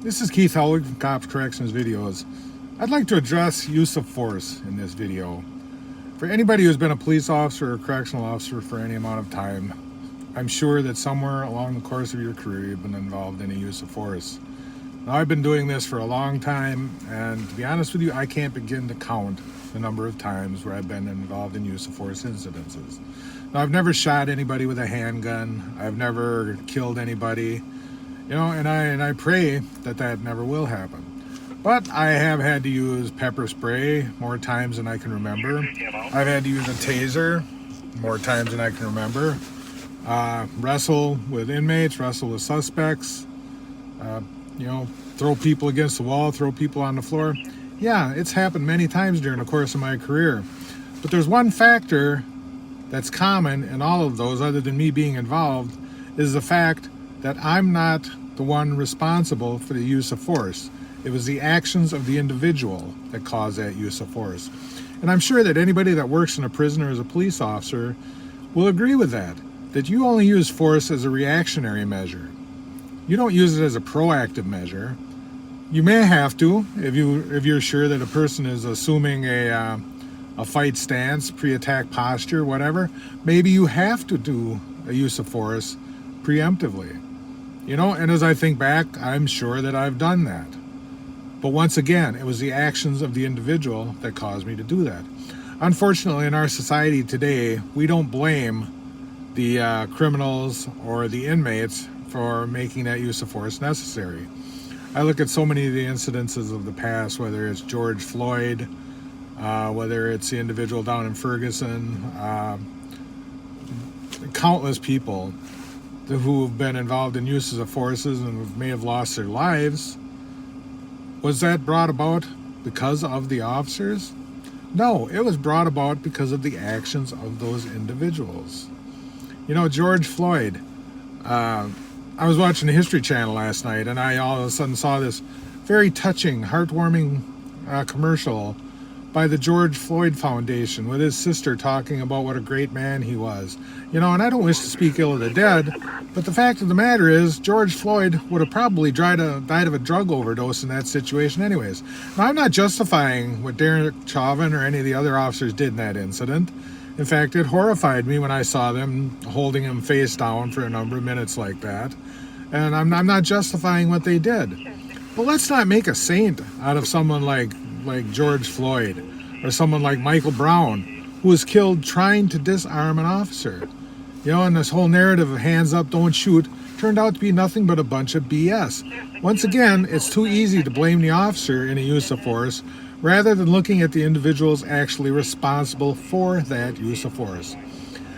This is Keith Helwig from Cops Corrections Videos. I'd like to address use of force in this video. For anybody who's been a police officer or correctional officer for any amount of time, I'm sure that somewhere along the course of your career you've been involved in a use of force. Now, I've been doing this for a long time, and to be honest with you, I can't begin to count the number of times where I've been involved in use of force incidences. Now, I've never shot anybody with a handgun. I've never killed anybody. And I pray that that never will happen. But I have had to use pepper spray more times than I can remember. I've had to use a taser more times than I can remember. Wrestle with inmates, wrestle with suspects, throw people against the wall, throw people on the floor. Yeah, it's happened many times during the course of my career. But there's one factor that's common in all of those, other than me being involved, is the fact that I'm not the one responsible for the use of force. It was the actions of the individual that caused that use of force. And I'm sure that anybody that works in a prison or as a police officer will agree with that you only use force as a reactionary measure. You don't use it as a proactive measure. You may have to if you're sure that a person is assuming a fight stance, pre-attack posture, whatever. Maybe you have to do a use of force preemptively. And as I think back, I'm sure that I've done that. But once again, it was the actions of the individual that caused me to do that. Unfortunately, in our society today, we don't blame the criminals or the inmates for making that use of force necessary. I look at so many of the incidences of the past, whether it's George Floyd, whether it's the individual down in Ferguson, countless people who have been involved in uses of forces and may have lost their lives. Was that brought about because of the officers? No, it was brought about because of the actions of those individuals. George Floyd, I was watching the History Channel last night, and I all of a sudden saw this very touching, heartwarming commercial by the George Floyd Foundation with his sister talking about what a great man he was. And I don't wish to speak ill of the dead, but the fact of the matter is George Floyd would have probably died of a drug overdose in that situation anyways. Now, I'm not justifying what Derek Chauvin or any of the other officers did in that incident. In fact, it horrified me when I saw them holding him face down for a number of minutes like that. And I'm not justifying what they did. But let's not make a saint out of someone like George Floyd or someone like Michael Brown, who was killed trying to disarm an officer. And this whole narrative of hands up, don't shoot turned out to be nothing but a bunch of BS. Once again, it's too easy to blame the officer in a use of force rather than looking at the individuals actually responsible for that use of force.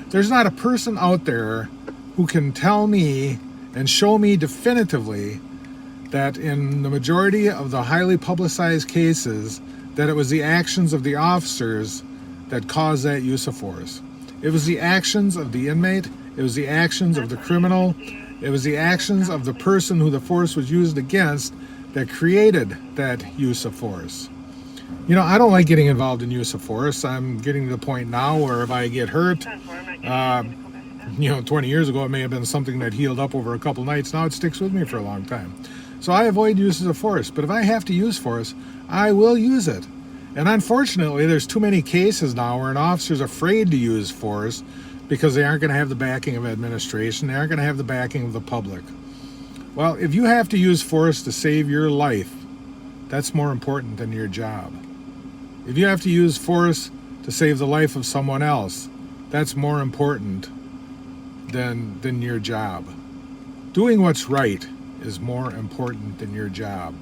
There's not a person out there who can tell me and show me definitively that in the majority of the highly publicized cases that it was the actions of the officers that caused that use of force. It was the actions of the inmate, it was the actions of the criminal, it was the actions of the person who the force was used against that created that use of force. I don't like getting involved in use of force. I'm getting to the point now where if I get hurt, 20 years ago it may have been something that healed up over a couple nights. Now it sticks with me for a long time. So I avoid uses of force, but if I have to use force, I will use it. And unfortunately, there's too many cases now where an officer's afraid to use force because they aren't going to have the backing of administration, they aren't going to have the backing of the public. Well, if you have to use force to save your life, that's more important than your job. If you have to use force to save the life of someone else, that's more important than your job. Doing what's right is more important than your job.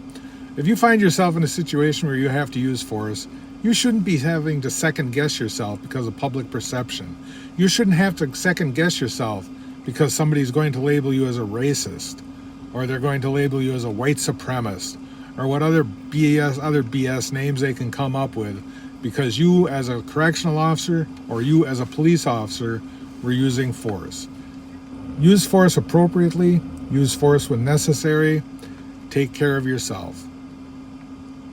If you find yourself in a situation where you have to use force, you shouldn't be having to second guess yourself because of public perception. You shouldn't have to second guess yourself because somebody's going to label you as a racist, or they're going to label you as a white supremacist, or what other BS names they can come up with because you as a correctional officer or you as a police officer were using force. Use force appropriately, use force when necessary, take care of yourself.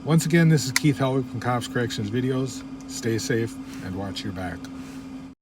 Once again, this is Keith Helwig from Cops Corrections Videos. Stay safe and watch your back.